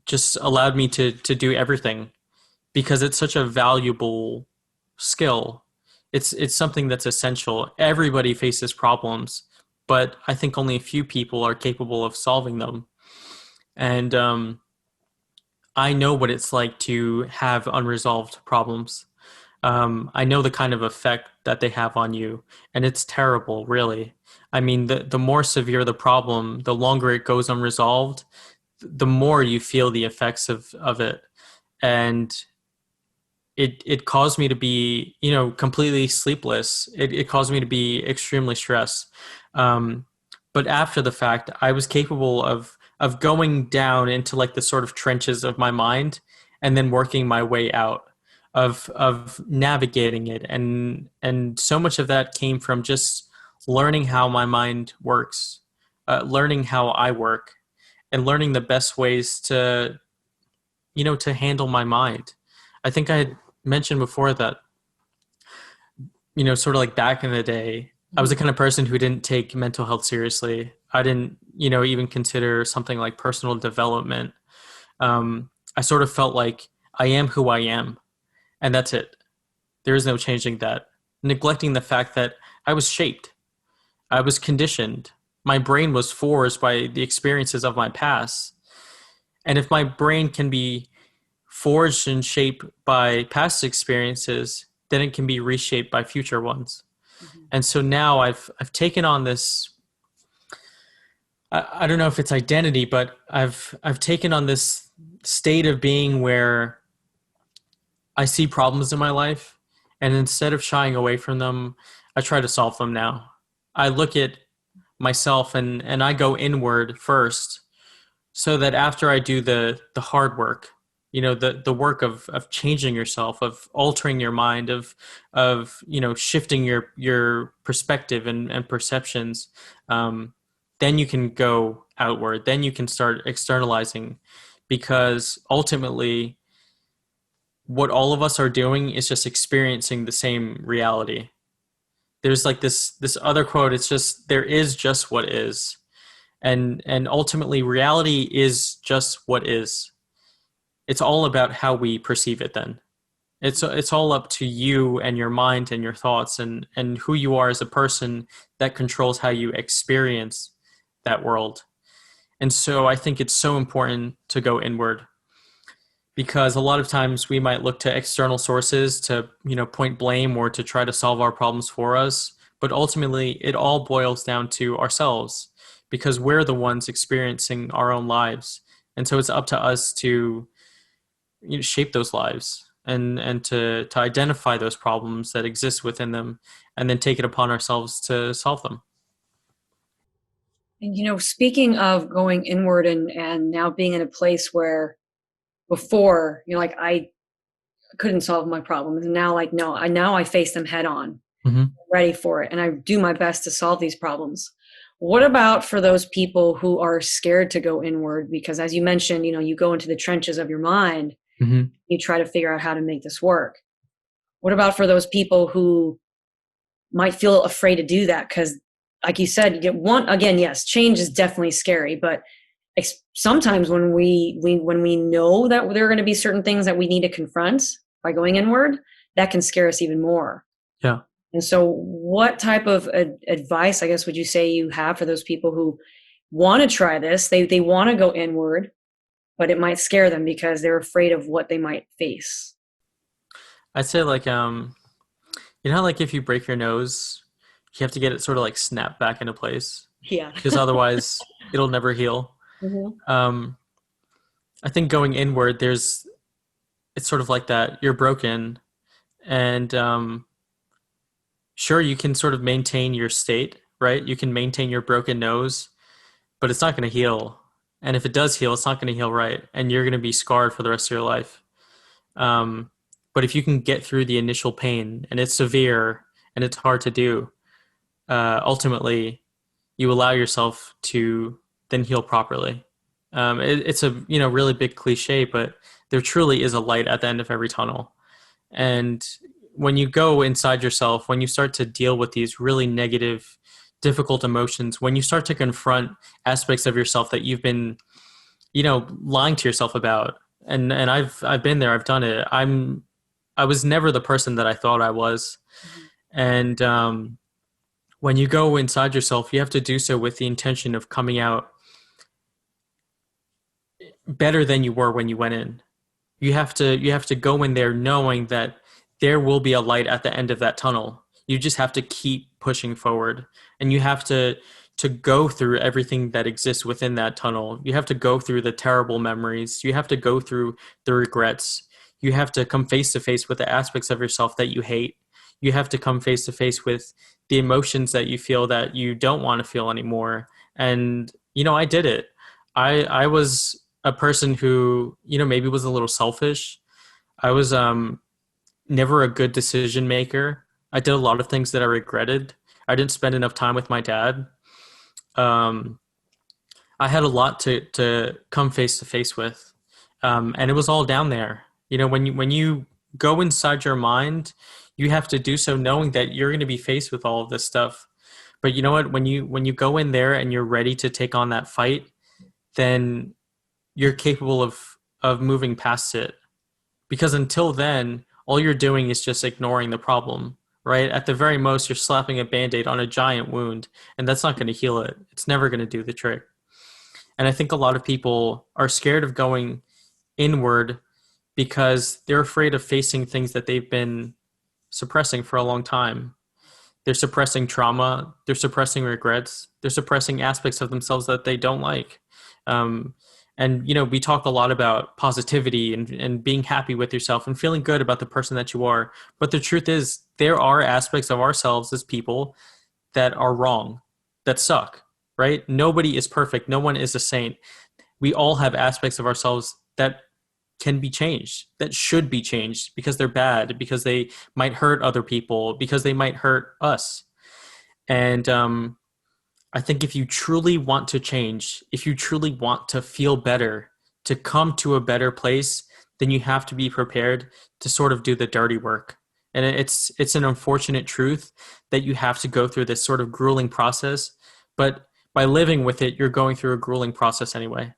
B: just allowed me to do everything, because it's such a valuable skill. It's something that's essential. Everybody faces problems, but I think only a few people are capable of solving them. And I know what it's like to have unresolved problems. I know the kind of effect that they have on you, and it's terrible, really. I mean, the more severe the problem, the longer it goes unresolved, the more you feel the effects of it. And it caused me to be, completely sleepless. It caused me to be extremely stressed. Um, but after the fact, I was capable of going down into like the sort of trenches of my mind and then working my way out of navigating it. And so much of that came from just learning how my mind works, learning how I work, and learning the best ways to handle my mind. I think I had mentioned before that, sort of like back in the day, I was
A: Mhm.
B: the kind of person who didn't take mental health seriously. I didn't, even consider something like personal development. I sort of felt like I am who I am, and that's it. There is no changing that. Neglecting the fact that I was shaped, I was conditioned. My brain was forged by the experiences of my past. And if my brain can be forged and shaped by past experiences, then it can be reshaped by future ones.
A: Mhm.
B: And so now I've taken on this. I don't know if it's identity, but I've taken on this state of being where I see problems in my life, and instead of shying away from them, I try to solve them now. I look at myself and I go inward first so that after I do the hard work, the work of changing yourself, of altering your mind, of shifting your perspective and perceptions, then you can go outward. Then you can start externalizing, because ultimately, what all of us are doing is just experiencing the same reality. There's like this other quote. It's just, there is just what is, and ultimately reality is just what is. It's all about how we perceive it. Then it's all up to you and your mind and your thoughts, and who you are as a person, that controls how you experience that world. And so I think it's so important to go inward, because a lot of times we might look to external sources to point blame or to try to solve our problems for us, but ultimately it all boils down to ourselves, because we're the ones experiencing our own lives. And so it's up to us to shape those lives, and to identify those problems that exist within them, and then take it upon ourselves to solve them.
A: And speaking of going inward and now being in a place where before, like I couldn't solve my problems, and now like no, I face them head on,
B: Mm-hmm.
A: ready for it, and I do my best to solve these problems. What about for those people who are scared to go inward? Because as you mentioned, you go into the trenches of your mind,
B: Mm-hmm.
A: you try to figure out how to make this work. What about for those people who might feel afraid to do that? Because, like you said, you get one again. Yes, change is definitely scary, but sometimes when we know that there are going to be certain things that we need to confront by going inward, that can scare us even more.
B: Yeah.
A: And so, what type of advice, I guess, would you say you have for those people who want to try this? They want to go inward, but it might scare them because they're afraid of what they might face.
B: I'd say, like, how, like, if you break your nose, you have to get it sort of like snapped back into place,
A: Yeah.
B: because otherwise it'll never heal.
A: Mhm.
B: Um, I think going inward, it's sort of like that. You're broken, and sure, you can sort of maintain your state, right? You can maintain your broken nose, but it's not going to heal. And if it does heal, it's not going to heal right, and you're going to be scarred for the rest of your life. Um, but if you can get through the initial pain, and it's severe and it's hard to do, ultimately you allow yourself to then heal properly. It's a really big cliche, but there truly is a light at the end of every tunnel. And when you go inside yourself, when you start to deal with these really negative, difficult emotions, when you start to confront aspects of yourself that you've been, lying to yourself about, and I've been there, I've done it. I was never the person that I thought I was,
A: Mhm.
B: and when you go inside yourself, you have to do so with the intention of coming out better than you were when you went in. You have to go in there knowing that there will be a light at the end of that tunnel. You just have to keep pushing forward, and you have to go through everything that exists within that tunnel. You have to go through the terrible memories. You have to go through the regrets. You have to come face to face with the aspects of yourself that you hate. You have to come face to face with the emotions that you feel that you don't want to feel anymore. And I did it. I was a person who maybe was a little selfish. I was never a good decision maker. I did a lot of things that I regretted. I didn't spend enough time with my dad. um, I had a lot to come face to face with, and it was all down there. When you go inside your mind, you have to do so knowing that you're going to be faced with all of this stuff. But you know what? When you go in there and you're ready to take on that fight, then you're capable of moving past it. Because until then, all you're doing is just ignoring the problem, right? At the very most, you're slapping a band-aid on a giant wound, and that's not going to heal it. It's never going to do the trick. And I think a lot of people are scared of going inward because they're afraid of facing things that they've been suppressing for a long time. They're suppressing trauma. They're suppressing regrets. They're suppressing aspects of themselves that they don't like. Um, and, we talk a lot about positivity and being happy with yourself and feeling good about the person that you are. But the truth is, there are aspects of ourselves as people that are wrong, that suck, right? Nobody is perfect. No one is a saint. We all have aspects of ourselves that can be changed, that should be changed because they're bad, because they might hurt other people, because they might hurt us. And I think if you truly want to change, if you truly want to feel better, to come to a better place, then you have to be prepared to sort of do the dirty work. And it's an unfortunate truth that you have to go through this sort of grueling process, but by living with it, you're going through a grueling process anyway.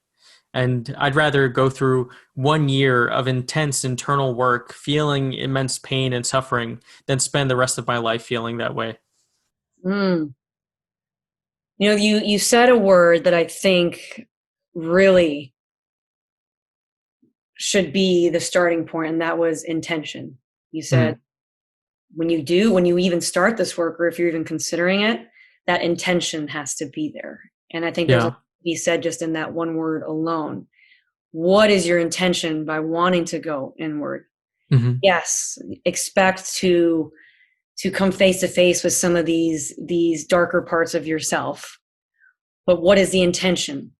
B: And I'd rather go through 1 year of intense internal work, feeling immense pain and suffering, than spend the rest of my life feeling that way.
A: Mm. You said a word that I think really should be the starting point, and that was intention. You said when you even start this work, or if you're even considering it, that intention has to be there. And I think there's a
B: Yeah.
A: lot to be said just in that one word alone. What is your intention by wanting to go inward?
B: Mm-hmm.
A: Yes, expect to come face to face with some of these darker parts of yourself. But what is the intention?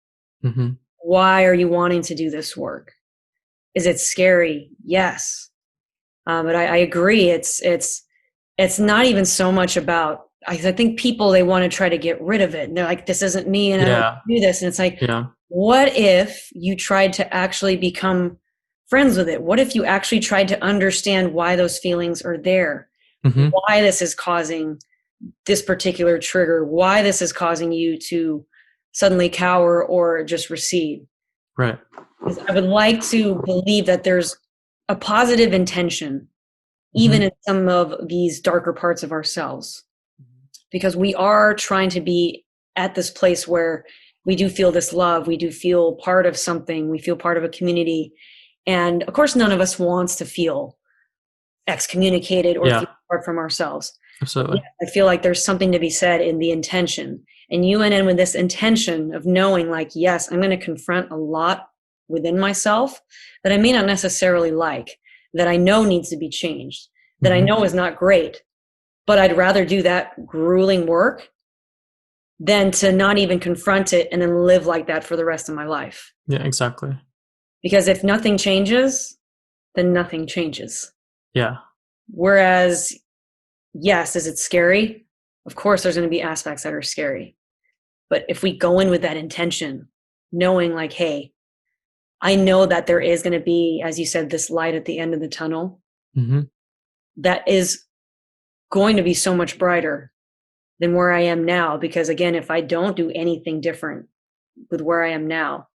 B: Mm-hmm.
A: Why are you wanting to do this work? Is it scary? Yes. But I agree. It's not even so much about, I think people, they want to try to get rid of it. And they're like, this isn't me and I don't
B: Yeah.
A: do this. And it's like,
B: Yeah.
A: what if you tried to actually become friends with it? What if you actually tried to understand why those feelings are there?
B: Mm-hmm.
A: Why this is causing this particular trigger? Why this is causing you to suddenly cower or just recede?
B: Right.
A: Because I would like to believe that there's a positive intention, even
B: Mm-hmm.
A: in some of these darker parts of ourselves, because we are trying to be at this place where we do feel this love, we do feel part of something, we feel part of a community. And of course, none of us wants to feel excommunicated or
B: Yeah.
A: feel apart from ourselves.
B: Absolutely.
A: I feel like there's something to be said in the intention. And you went in with this intention of knowing, like, yes, I'm going to confront a lot within myself that I may not necessarily like, that I know needs to be changed, that I
B: Mm-hmm.
A: know is not great, but I'd rather do that grueling work than to not even confront it and then live like that for the rest of my life.
B: Yeah, exactly.
A: Because if nothing changes, then nothing changes.
B: Yeah.
A: Whereas, yes, is it scary? Of course, there's going to be aspects that are scary. But if we go in with that intention, knowing like, hey, I know that there is going to be, as you said, this light at the end of the tunnel
B: Mm-hmm.
A: that is going to be so much brighter than where I am now. Because again, if I don't do anything different with where I am now,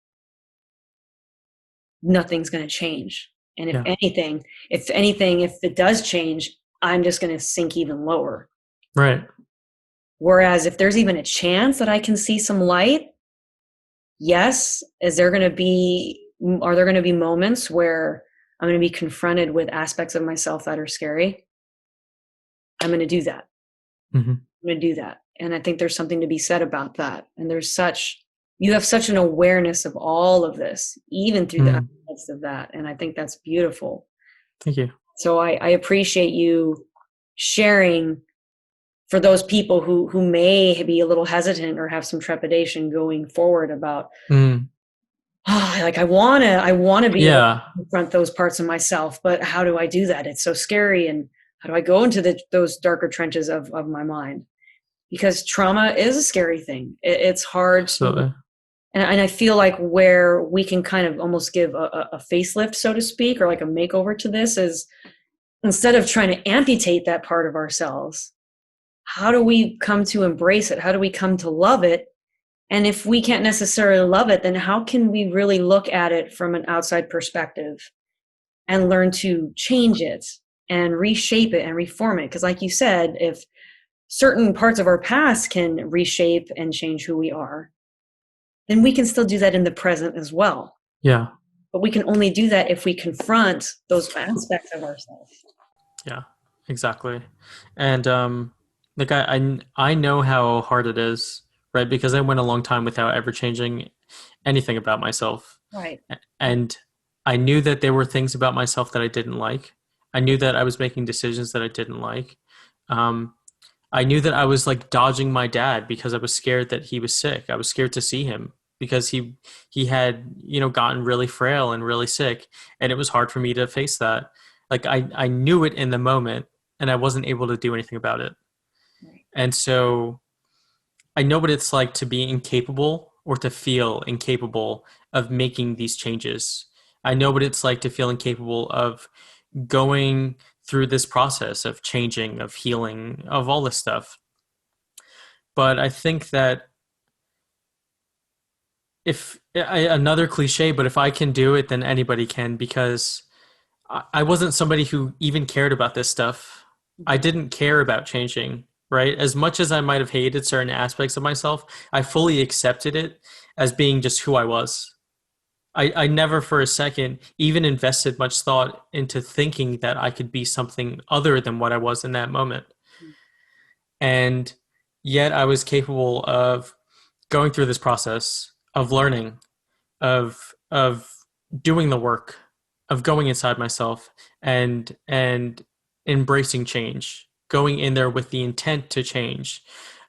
A: nothing's going to change. And
B: Yeah.
A: if it does change, I'm just going to sink even lower.
B: Right.
A: Whereas if there's even a chance that I can see some light, yes, are there going to be moments where I'm going to be confronted with aspects of myself that are scary? I'm going to do that.
B: Mm-hmm.
A: I'm going to do that. And I think there's something to be said about that. And you have such an awareness of all of this, even through the midst of that. And I think that's beautiful.
B: Thank you.
A: So I appreciate you sharing for those people who may be a little hesitant or have some trepidation going forward about, like I want to be able to confront those parts of myself, but how do I do that? It's so scary. And how do I go into those darker trenches of my mind? Because trauma is a scary thing. It's hard to, and I feel like where we can kind of almost give a facelift, so to speak, or like a makeover to this is, instead of trying to amputate that part of ourselves, how do we come to embrace it? How do we come to love it? And if we can't necessarily love it, then how can we really look at it from an outside perspective and learn to change it and reshape it and reform it. Because like you said, if certain parts of our past can reshape and change who we are, then we can still do that in the present as well.
B: Yeah.
A: But we can only do that if we confront those aspects of ourselves.
B: Yeah, exactly. And like I know how hard it is, right? Because I went a long time without ever changing anything about myself.
A: Right.
B: And I knew that there were things about myself that I didn't like. I knew that I was making decisions that I didn't like. Um, I knew that I was like dodging my dad because I was scared that he was sick. I was scared to see him because he had, gotten really frail and really sick, and it was hard for me to face that. Like I knew it in the moment and I wasn't able to do anything about it.
A: Right.
B: And so I know what it's like to be incapable or to feel incapable of making these changes. I know what it's like to feel incapable of going through this process of changing, of healing, of all this stuff. But I think that another cliche, but if I can do it, then anybody can, because I wasn't somebody who even cared about this stuff. I didn't care about changing, right? As much as I might have hated certain aspects of myself, I fully accepted it as being just who I was. I never for a second even invested much thought into thinking that I could be something other than what I was in that moment. And yet I was capable of going through this process of learning, of doing the work, of going inside myself and embracing change, going in there with the intent to change,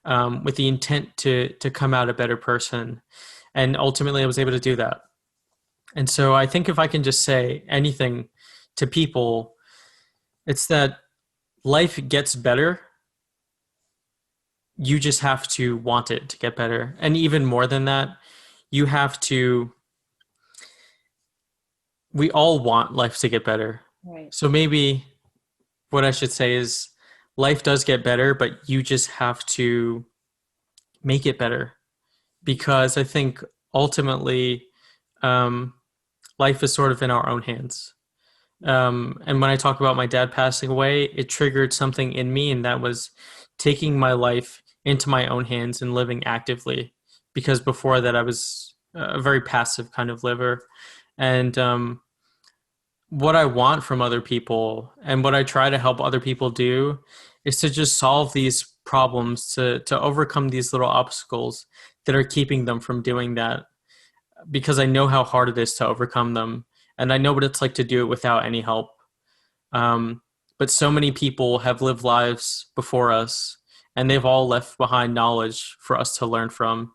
B: with the intent to come out a better person. And ultimately I was able to do that. And so I think if I can just say anything to people, it's that life gets better. You just have to want it to get better. And even more than that, you have to, we all want life to get better.
A: Right.
B: So maybe what I should say is life does get better, but you just have to make it better. Because I think ultimately, um, life is sort of in our own hands. And when I talk about my dad passing away, it triggered something in me, and that was taking my life into my own hands and living actively. Because before that, I was a very passive kind of liver. And what I want from other people and what I try to help other people do is to just solve these problems, to overcome these little obstacles that are keeping them from doing that, because I know how hard it is to overcome them. And I know what it's like to do it without any help. Um, but so many people have lived lives before us, and they've all left behind knowledge for us to learn from.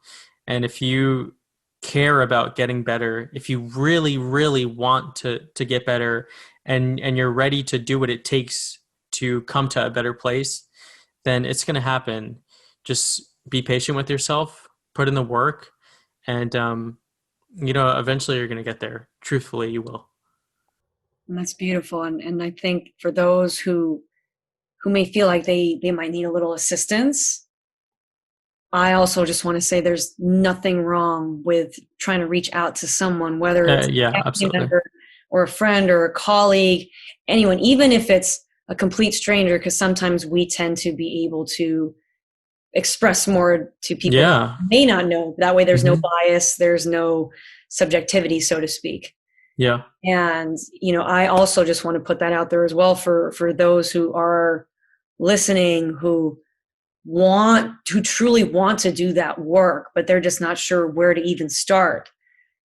B: And if you care about getting better, if you really, really want to get better, and you're ready to do what it takes to come to a better place, then it's going to happen. Just be patient with yourself, put in the work, and eventually you're going to get there. Truthfully, you will.
A: And that's beautiful. And I think for those who may feel like they might need a little assistance, I also just want to say there's nothing wrong with trying to reach out to someone, whether it's
B: Yeah,
A: a family
B: absolutely.
A: member or a friend or a colleague, anyone, even if it's a complete stranger, because sometimes we tend to be able to express more to people
B: Yeah.
A: who may not know. That way there's no
B: Hmm.
A: bias, there's no subjectivity, so to speak.
B: Yeah.
A: And, I also just want to put that out there as well for those who are listening, who truly want to do that work, but they're just not sure where to even start.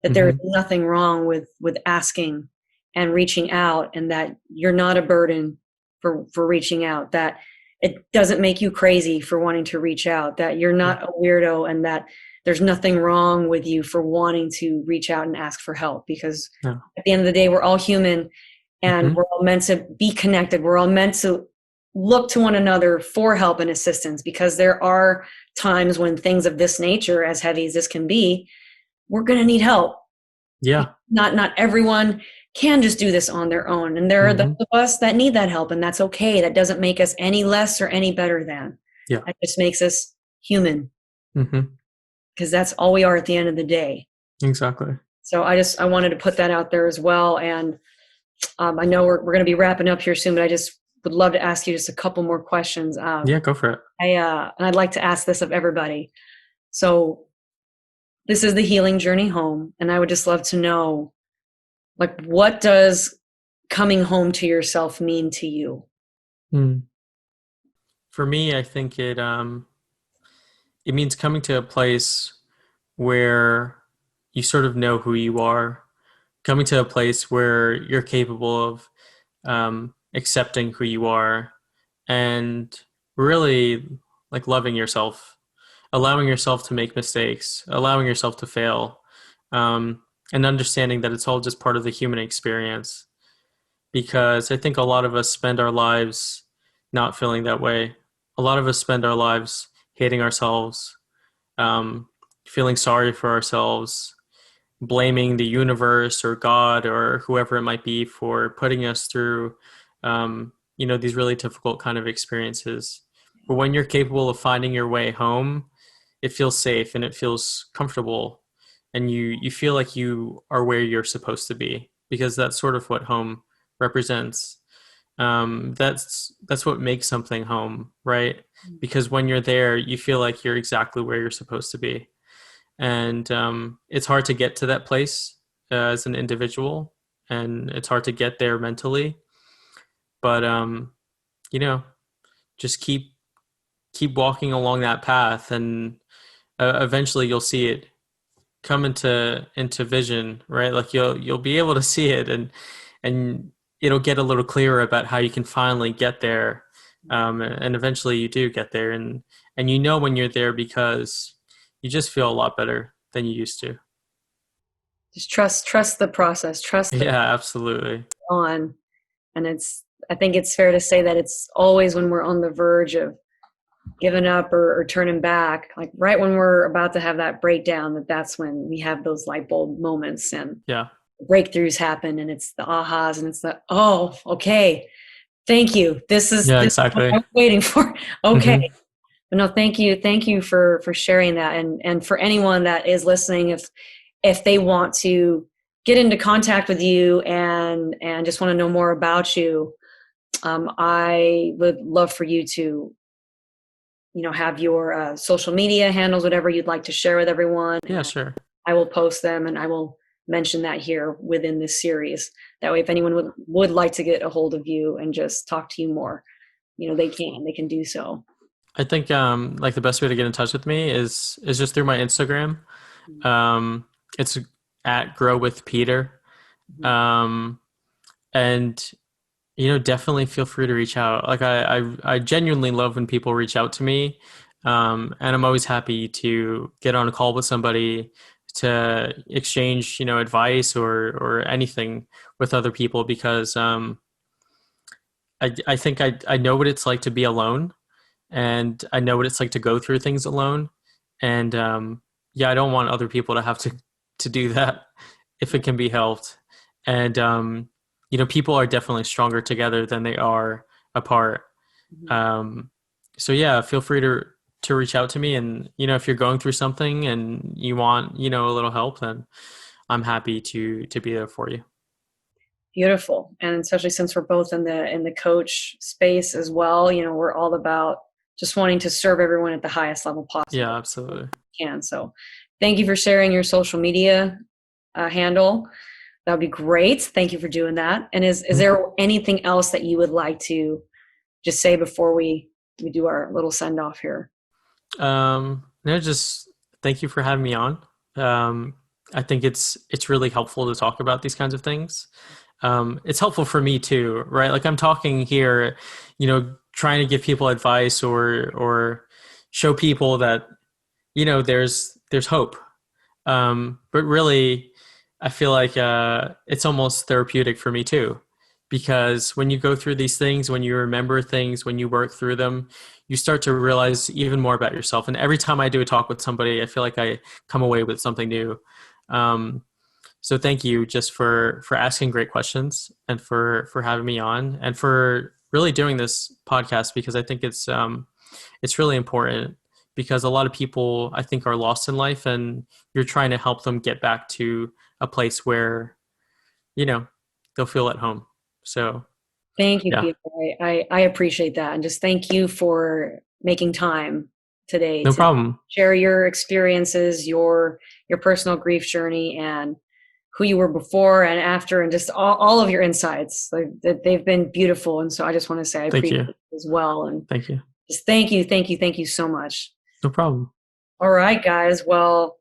A: That there is
B: Hmm.
A: nothing wrong with asking and reaching out, and that you're not a burden for reaching out, that it doesn't make you crazy for wanting to reach out, that you're
B: Yeah.
A: not a weirdo, and that there's nothing wrong with you for wanting to reach out and ask for help, because
B: Yeah.
A: at the end of the day, we're all human, and
B: Hmm.
A: we're all meant to be connected. We're all meant to look to one another for help and assistance, because there are times when things of this nature, as heavy as this can be, we're going to need help.
B: Yeah.
A: Not everyone can just do this on their own, and there are those
B: Hmm.
A: of us that need that help, and that's okay. That doesn't make us any less or any better than.
B: Yeah.
A: That just makes us human,
B: Hmm.
A: because that's all we are at the end of the day.
B: Exactly.
A: So I wanted to put that out there as well. And I know we're going to be wrapping up here soon, but I just would love to ask you just a couple more questions.
B: Yeah, go for it.
A: And I'd like to ask this of everybody. So this is the healing journey home, and I would just love to know, like, what does coming home to yourself mean to you?
B: Hmm. For me, I think it means coming to a place where you sort of know who you are, coming to a place where you're capable of accepting who you are, and really like loving yourself, allowing yourself to make mistakes, allowing yourself to fail, and understanding that it's all just part of the human experience. Because I think a lot of us spend our lives not feeling that way. A lot of us spend our lives hating ourselves, um, feeling sorry for ourselves, blaming the universe or God or whoever it might be for putting us through, these really difficult kind of experiences. But when you're capable of finding your way home, it feels safe and it feels comfortable, and you feel like you are where you're supposed to be, because that's sort of what home represents. That's what makes something home, right? Because when you're there, you feel like you're exactly where you're supposed to be, and it's hard to get to that place as an individual, and it's hard to get there mentally. But you know, just keep walking along that path, and eventually you'll see it come into vision, right? Like you'll be able to see it, and it'll get a little clearer about how you can finally get there, and eventually you do get there, and you know when you're there because you just feel a lot better than you used to.
A: Just trust the process, trust the
B: Yeah, absolutely.
A: on. And I think it's fair to say that it's always when we're on the verge of giving up or turning back, like right when we're about to have that breakdown, that's when we have those light bulb moments and
B: Yeah.
A: breakthroughs happen, and it's the ahas, and it's the, oh, okay, thank you.
B: Yeah,
A: This is what
B: exactly.
A: I'm waiting for. Okay.
B: Hmm.
A: But no, thank you for sharing that, and for anyone that is listening, if they want to get into contact with you and just want to know more about you, I would love for you to, have your social media handles, whatever you'd like to share with everyone,
B: Yeah,
A: and
B: sure.
A: I will post them, and I will mention that here within this series. That way, if anyone would like to get a hold of you and just talk to you more, they can do so.
B: I think like the best way to get in touch with me is just through my Instagram. Um, it's at Grow with Peter.
A: Mhm.
B: Um, and definitely feel free to reach out. Like I genuinely love when people reach out to me, and I'm always happy to get on a call with somebody to exchange advice or anything with other people, because I think I know what it's like to be alone, and I know what it's like to go through things alone, and yeah, I don't want other people to have to do that if it can be helped. And people are definitely stronger together than they are apart.
A: Mhm.
B: Um, so yeah, feel free to reach out to me, and if you're going through something and you want a little help, then I'm happy to be there for you.
A: Beautiful, and especially since we're both in the coach space as well, we're all about just wanting to serve everyone at the highest level
B: Yeah,
A: possible
B: absolutely.
A: can. So, thank you for sharing your social media handle. That would be great. Thank you for doing that. And is
B: Mhm.
A: there anything else that you would like to just say before we do our little send off here?
B: No, just thank you for having me on. Um, I think it's really helpful to talk about these kinds of things. It's helpful for me too, right? Like I'm talking here, trying to give people advice or show people that there's hope. But really, I feel like it's almost therapeutic for me too, because when you go through these things, when you remember things, when you work through them, you start to realize even more about yourself. And every time I do a talk with somebody, I feel like I come away with something new. Um, so thank you just for asking great questions, and for having me on, and for really doing this podcast, because I think it's really important, because a lot of people I think are lost in life, and you're trying to help them get back to a place where you know they'll feel at home. So
A: Thank you,
B: Yeah,
A: Peter. I appreciate that. And just thank you for making time today
B: no
A: to
B: problem.
A: share your experiences, your personal grief journey, and who you were before and after, and just all of your insights. Like, that they've been beautiful. And so I just want to say I
B: Thank
A: appreciate
B: you.
A: it as well. And
B: Thank you.
A: just thank you so much.
B: No problem.
A: All right, guys. Well,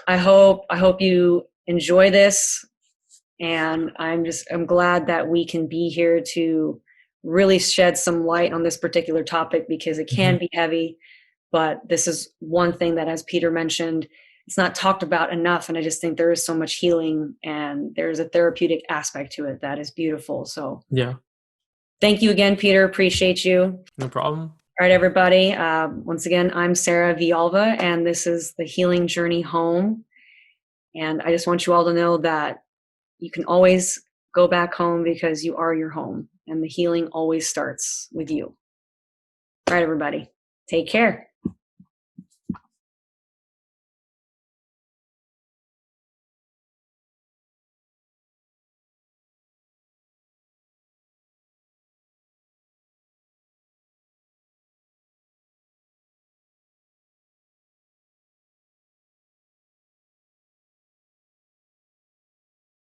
A: I hope you enjoy this. And I'm glad that we can be here to really shed some light on this particular topic, because it can
B: Hmm.
A: be heavy, but this is one thing that, as Peter mentioned, it's not talked about enough. And I just think there is so much healing and there's a therapeutic aspect to it that is beautiful. So
B: Yeah,
A: thank you again, Peter. Appreciate you.
B: no problem.
A: All right, everybody. Once again, I'm Sarah Villalva, and this is the Healing Journey Home. And I just want you all to know that you can always go back home, because you are your home, and the healing always starts with you. All right, everybody. Take care.